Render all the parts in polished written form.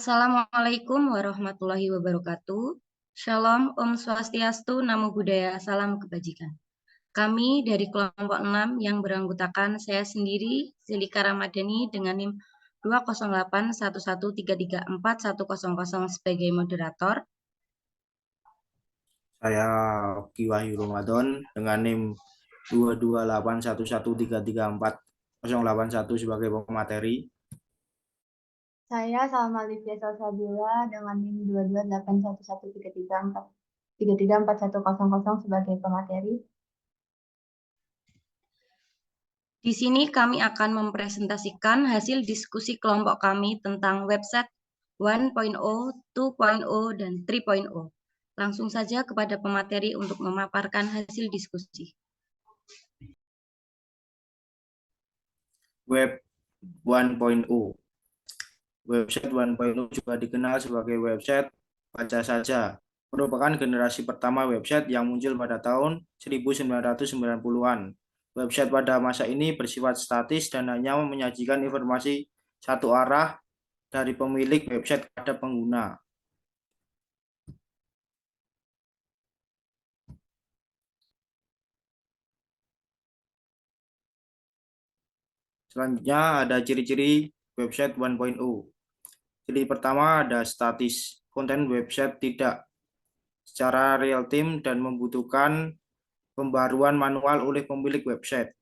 Assalamualaikum warahmatullahi wabarakatuh. Shalom, Om Swastiastu, Namo Buddhaya, Salam Kebajikan. Kami dari kelompok 6 yang beranggotakan saya sendiri, Zelika Ramadhani dengan NIM 20811334100 sebagai moderator. Saya Oki Wahyu Ramadan dengan NIM 22811333401 sebagai pemateri. Saya Salma Livia Salsabila dengan NIM 22811333400 sebagai pemateri. Di sini kami akan mempresentasikan hasil diskusi kelompok kami tentang website 1.0, 2.0, dan 3.0. Langsung saja kepada pemateri untuk memaparkan hasil diskusi. Web 1.0. Website 1.0 juga dikenal sebagai website baca saja. Merupakan generasi pertama website yang muncul pada tahun 1990-an. Website pada masa ini bersifat statis dan hanya menyajikan informasi satu arah dari pemilik website kepada pengguna. Selanjutnya ada ciri-ciri website 1.0. Ciri pertama ada statis. Konten website tidak secara real time dan membutuhkan pembaruan manual oleh pemilik website.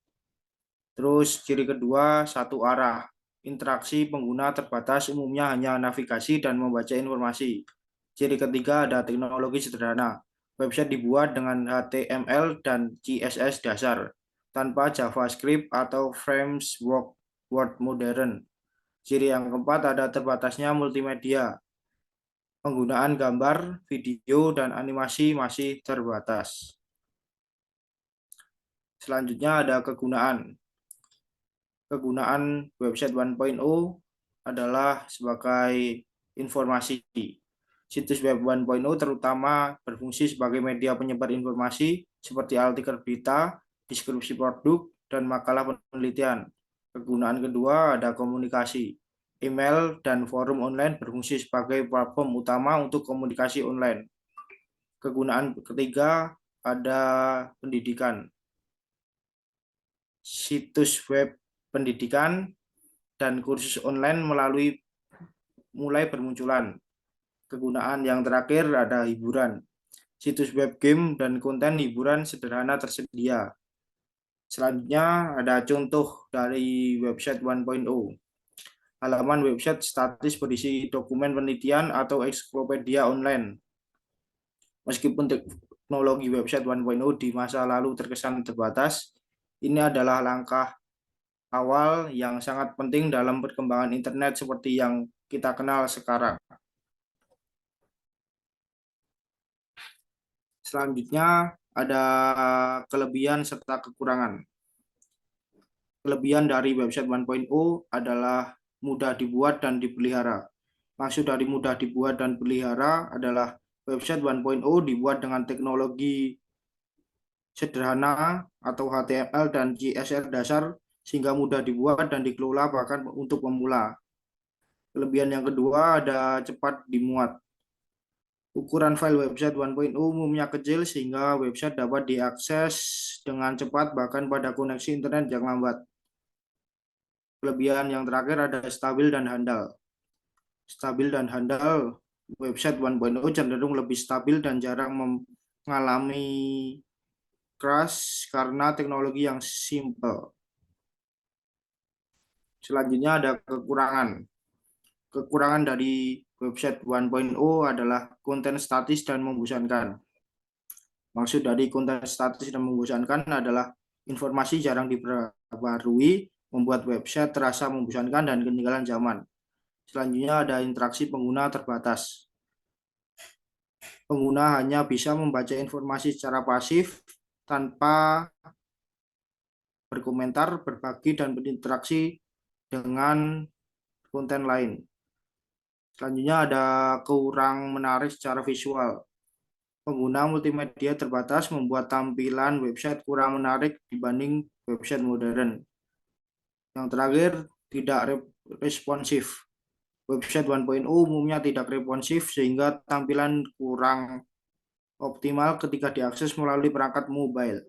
Terus ciri kedua satu arah. Interaksi pengguna terbatas, umumnya hanya navigasi dan membaca informasi. Ciri ketiga ada teknologi sederhana. Website dibuat dengan HTML dan CSS dasar tanpa JavaScript atau framework Word modern. Ciri yang keempat ada terbatasnya multimedia. Penggunaan gambar, video, dan animasi masih terbatas. Selanjutnya ada kegunaan. Kegunaan website 1.0 adalah sebagai informasi. Situs web 1.0 terutama berfungsi sebagai media penyebar informasi seperti artikel berita, deskripsi produk, dan makalah penelitian. Kegunaan kedua ada komunikasi. Email dan forum online berfungsi sebagai platform utama untuk komunikasi online. Kegunaan ketiga ada pendidikan. Situs web pendidikan dan kursus online mulai bermunculan. Kegunaan yang terakhir ada hiburan. Situs web game dan konten hiburan sederhana tersedia. Selanjutnya ada contoh dari website 1.0. Halaman website statis berisi dokumen penelitian atau ensiklopedia online. Meskipun teknologi website 1.0 di masa lalu terkesan terbatas, ini adalah langkah awal yang sangat penting dalam perkembangan internet seperti yang kita kenal sekarang. Selanjutnya ada kelebihan serta kekurangan. Kelebihan dari website 1.0 adalah mudah dibuat dan dipelihara. Maksud dari mudah dibuat dan pelihara adalah website 1.0 dibuat dengan teknologi sederhana atau HTML dan CSS dasar sehingga mudah dibuat dan dikelola bahkan untuk pemula. Kelebihan yang kedua ada cepat dimuat. Ukuran file website 1.0 umumnya kecil sehingga website dapat diakses dengan cepat bahkan pada koneksi internet yang lambat. Kelebihan yang terakhir ada stabil dan handal. Stabil dan handal, website 1.0 cenderung lebih stabil dan jarang mengalami crash karena teknologi yang simple. Selanjutnya ada kekurangan. Kekurangan dari website 1.0 adalah konten statis dan membosankan. Maksud dari konten statis dan membosankan adalah informasi jarang diperbarui, membuat website terasa membosankan dan ketinggalan zaman. Selanjutnya ada interaksi pengguna terbatas. Pengguna hanya bisa membaca informasi secara pasif tanpa berkomentar, berbagi, dan berinteraksi dengan konten lain. Selanjutnya ada kurang menarik secara visual. Pengguna multimedia terbatas membuat tampilan website kurang menarik dibanding website modern. Yang terakhir, tidak responsif. Website 1.0 umumnya tidak responsif sehingga tampilan kurang optimal ketika diakses melalui perangkat mobile.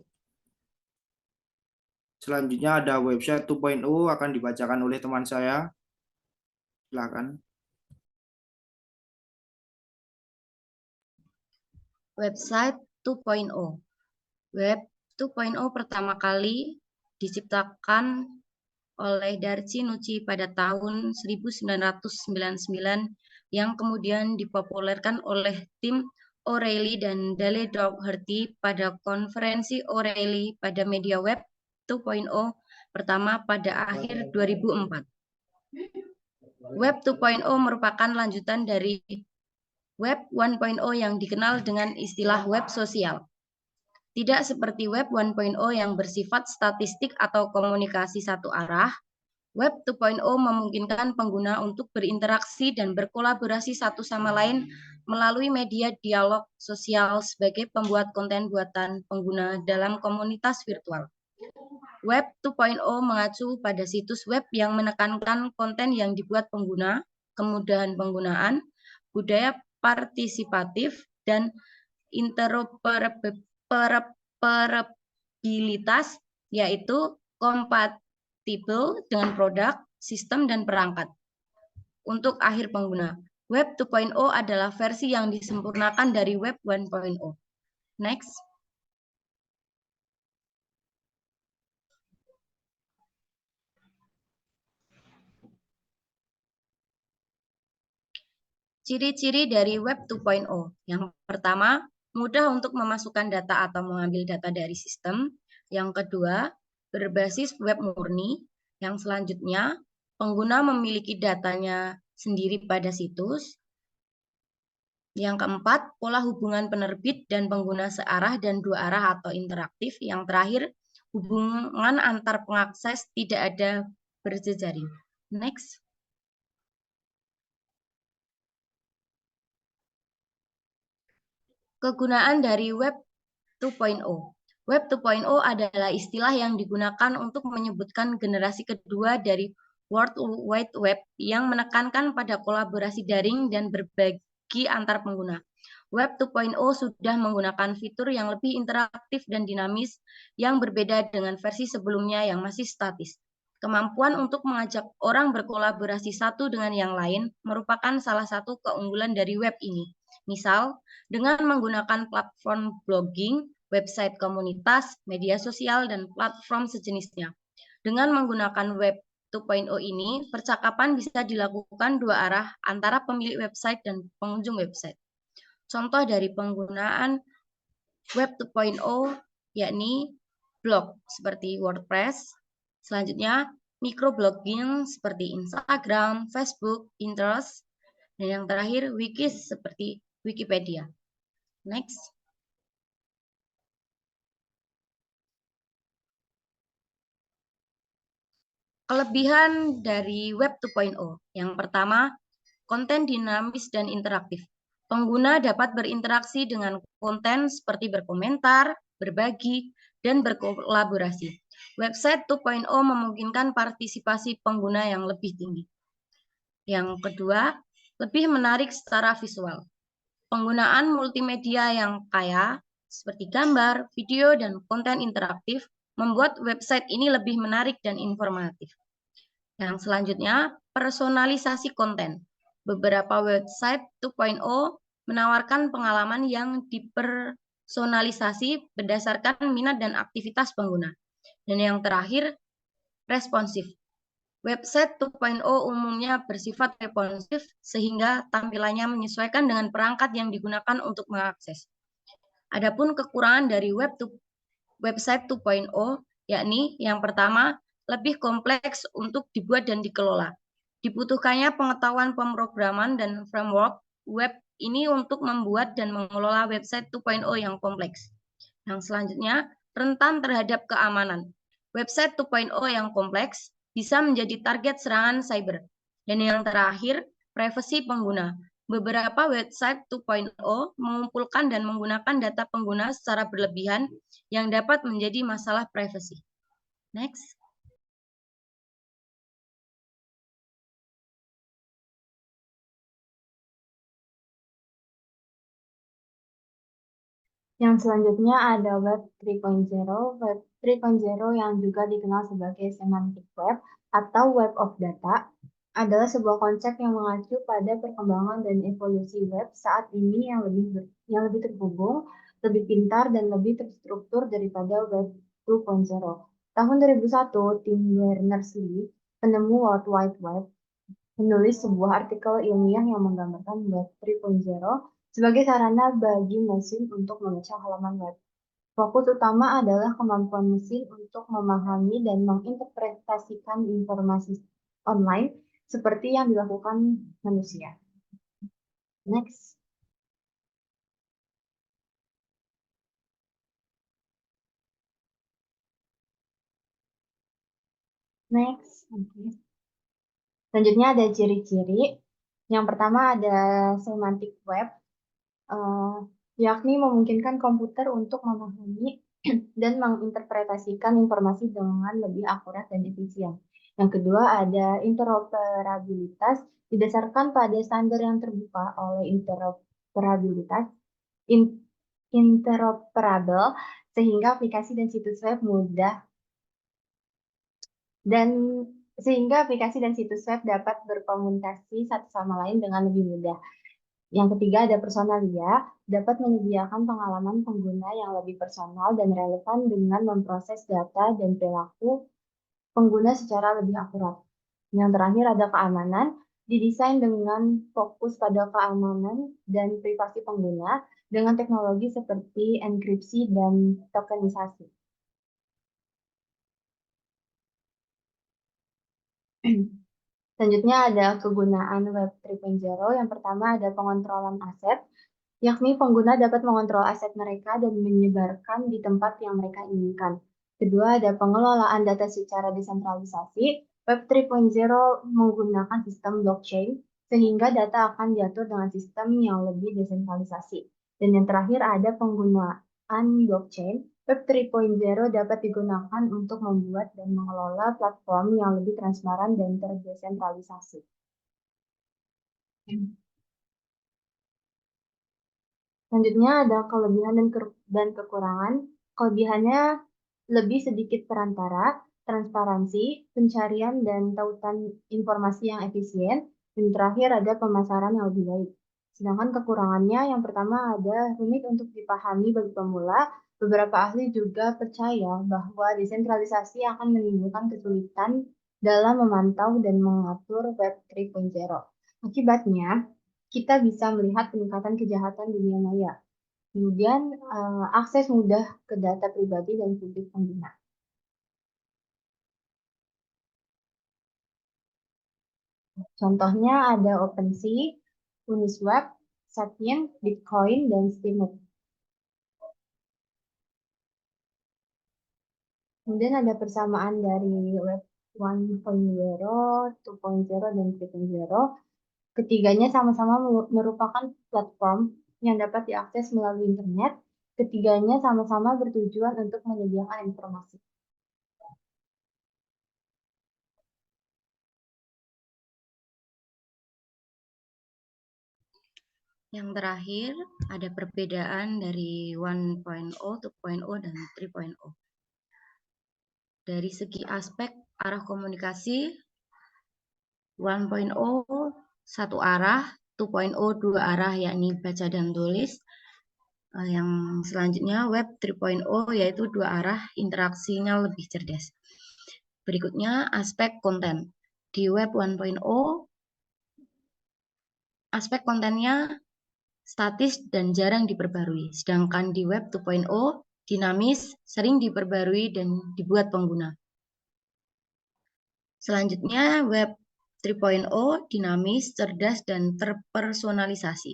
Selanjutnya ada website 2.0 akan dibacakan oleh teman saya. Silakan. Website 2.0. Web 2.0 pertama kali diciptakan oleh Darcy Nucci pada tahun 1999 yang kemudian dipopulerkan oleh tim O'Reilly dan Dale Dougherty pada konferensi O'Reilly pada media web 2.0 pertama pada akhir 2004. Web 2.0 merupakan lanjutan dari Web 1.0 yang dikenal dengan istilah web sosial. Tidak seperti Web 1.0 yang bersifat statistik atau komunikasi satu arah, Web 2.0 memungkinkan pengguna untuk berinteraksi dan berkolaborasi satu sama lain melalui media dialog sosial sebagai pembuat konten buatan pengguna dalam komunitas virtual. Web 2.0 mengacu pada situs web yang menekankan konten yang dibuat pengguna, kemudahan penggunaan, budaya partisipatif, dan interoperabilitas, yaitu kompatibel dengan produk, sistem, dan perangkat. Untuk akhir pengguna, Web 2.0 adalah versi yang disempurnakan dari Web 1.0. Next. Ciri-ciri dari Web 2.0. Yang pertama, mudah untuk memasukkan data atau mengambil data dari sistem. Yang kedua, berbasis web murni. Yang selanjutnya, pengguna memiliki datanya sendiri pada situs. Yang keempat, pola hubungan penerbit dan pengguna searah dan dua arah atau interaktif. Yang terakhir, hubungan antar pengakses tidak ada berjejaring. Next. Kegunaan dari Web 2.0. Web 2.0 adalah istilah yang digunakan untuk menyebutkan generasi kedua dari World Wide Web yang menekankan pada kolaborasi daring dan berbagi antar pengguna. Web 2.0 sudah menggunakan fitur yang lebih interaktif dan dinamis yang berbeda dengan versi sebelumnya yang masih statis. Kemampuan untuk mengajak orang berkolaborasi satu dengan yang lain merupakan salah satu keunggulan dari web ini. Misal, dengan menggunakan platform blogging, website komunitas, media sosial, dan platform sejenisnya. Dengan menggunakan Web 2.0 ini, percakapan bisa dilakukan dua arah antara pemilik website dan pengunjung website. Contoh dari penggunaan Web 2.0 yakni blog seperti WordPress, selanjutnya microblogging seperti Instagram, Facebook, Pinterest, dan yang terakhir wikis seperti Wikipedia. Next. Kelebihan dari Web 2.0. Yang pertama, konten dinamis dan interaktif. Pengguna dapat berinteraksi dengan konten seperti berkomentar, berbagi, dan berkolaborasi. Website 2.0 memungkinkan partisipasi pengguna yang lebih tinggi. Yang kedua, lebih menarik secara visual. Penggunaan multimedia yang kaya, seperti gambar, video, dan konten interaktif, membuat website ini lebih menarik dan informatif. Yang selanjutnya, personalisasi konten. Beberapa website 2.0 menawarkan pengalaman yang dipersonalisasi berdasarkan minat dan aktivitas pengguna. Dan yang terakhir, responsif. Website 2.0 umumnya bersifat responsif sehingga tampilannya menyesuaikan dengan perangkat yang digunakan untuk mengakses. Adapun kekurangan dari website 2.0 yakni yang pertama, lebih kompleks untuk dibuat dan dikelola. Dibutuhkannya pengetahuan pemrograman dan framework web ini untuk membuat dan mengelola website 2.0 yang kompleks. Yang selanjutnya, rentan terhadap keamanan. Website 2.0 yang kompleks bisa menjadi target serangan cyber. Dan yang terakhir, privasi pengguna. Beberapa website 2.0 mengumpulkan dan menggunakan data pengguna secara berlebihan yang dapat menjadi masalah privasi. Next. Yang selanjutnya ada Web 3.0. Web 3.0 yang juga dikenal sebagai semantic web atau web of data adalah sebuah konsep yang mengacu pada perkembangan dan evolusi web saat ini yang lebih terhubung, lebih pintar, dan lebih terstruktur daripada Web 2.0. Tahun 2001, Tim Berners-Lee, penemu World Wide Web, menulis sebuah artikel ilmiah yang menggambarkan Web 3.0 sebagai sarana bagi mesin untuk memecah halaman web. Fokus utama adalah kemampuan mesin untuk memahami dan menginterpretasikan informasi online seperti yang dilakukan manusia. Next. Next. Okay. Selanjutnya ada ciri-ciri. Yang pertama ada semantic web, yakni memungkinkan komputer untuk memahami dan menginterpretasikan informasi dengan lebih akurat dan efisien. Yang kedua ada interoperabilitas didasarkan pada standar yang terbuka oleh interoperable sehingga aplikasi dan situs web mudah dan dapat berkomunikasi satu sama lain dengan lebih mudah. Yang ketiga ada personalia, dapat menyediakan pengalaman pengguna yang lebih personal dan relevan dengan memproses data dan perilaku pengguna secara lebih akurat. Yang terakhir ada keamanan, didesain dengan fokus pada keamanan dan privasi pengguna dengan teknologi seperti enkripsi dan tokenisasi. Selanjutnya ada kegunaan Web 3.0. Yang pertama ada pengontrolan aset, yakni pengguna dapat mengontrol aset mereka dan menyebarkan di tempat yang mereka inginkan. Kedua, ada pengelolaan data secara desentralisasi. Web 3.0 menggunakan sistem blockchain, sehingga data akan diatur dengan sistem yang lebih desentralisasi. Dan yang terakhir ada penggunaan blockchain. Web 3.0 dapat digunakan untuk membuat dan mengelola platform yang lebih transparan dan terdesentralisasi. Selanjutnya ada kelebihan dan kekurangan. Kelebihannya lebih sedikit perantara, transparansi, pencarian dan tautan informasi yang efisien, dan terakhir ada pemasaran yang lebih baik. Sedangkan kekurangannya yang pertama ada rumit untuk dipahami bagi pemula. Beberapa ahli juga percaya bahwa desentralisasi akan menimbulkan kesulitan dalam memantau dan mengatur Web 3.0. Akibatnya, kita bisa melihat peningkatan kejahatan dunia maya. Kemudian akses mudah ke data pribadi dan publik pengguna. Contohnya ada OpenSea, Uniswap, Satyen, Bitcoin, dan Steemit. Kemudian ada persamaan dari Web 1.0, 2.0, dan 3.0. Ketiganya sama-sama merupakan platform yang dapat diakses melalui internet. Ketiganya sama-sama bertujuan untuk menyediakan informasi. Yang terakhir, ada perbedaan dari 1.0, 2.0, dan 3.0. Dari segi aspek arah komunikasi, 1.0 satu arah, 2.0 dua arah, yakni baca dan tulis. Yang selanjutnya Web 3.0 yaitu dua arah, interaksinya lebih cerdas. Berikutnya aspek konten. Di Web 1.0 aspek kontennya statis dan jarang diperbarui. Sedangkan di Web 2.0 dinamis, sering diperbarui dan dibuat pengguna. Selanjutnya Web 3.0 dinamis, cerdas, dan terpersonalisasi.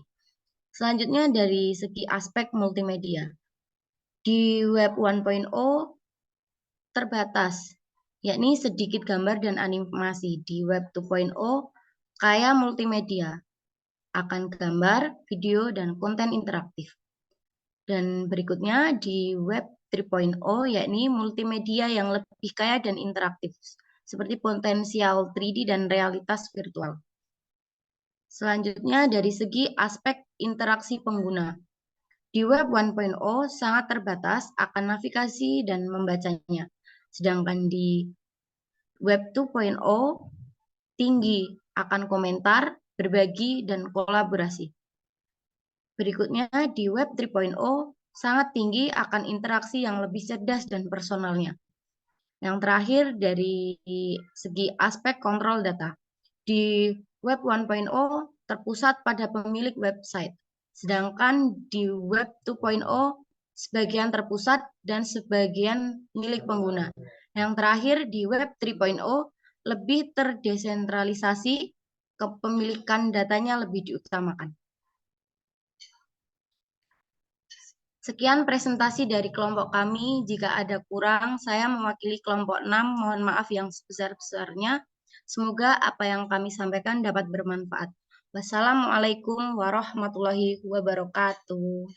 Selanjutnya dari segi aspek multimedia. Di Web 1.0 terbatas, yakni sedikit gambar dan animasi. Di Web 2.0 kaya multimedia, akan gambar, video, dan konten interaktif. Dan berikutnya di Web 3.0 yakni multimedia yang lebih kaya dan interaktif, seperti potensial 3D dan realitas virtual. Selanjutnya dari segi aspek interaksi pengguna. Di web 1.0 sangat terbatas akan navigasi dan membacanya. Sedangkan di web 2.0 tinggi akan komentar, berbagi, dan kolaborasi. Berikutnya di web 3.0 sangat tinggi akan interaksi yang lebih cerdas dan personalnya. Yang terakhir dari segi aspek kontrol data. Di web 1.0 terpusat pada pemilik website, sedangkan di web 2.0 sebagian terpusat dan sebagian milik pengguna. Yang terakhir di web 3.0 lebih terdesentralisasi, kepemilikan datanya lebih diutamakan. Sekian presentasi dari kelompok kami. Jika ada kurang, saya mewakili kelompok 6. Mohon maaf yang sebesar-besarnya. Semoga apa yang kami sampaikan dapat bermanfaat. Wassalamualaikum warahmatullahi wabarakatuh.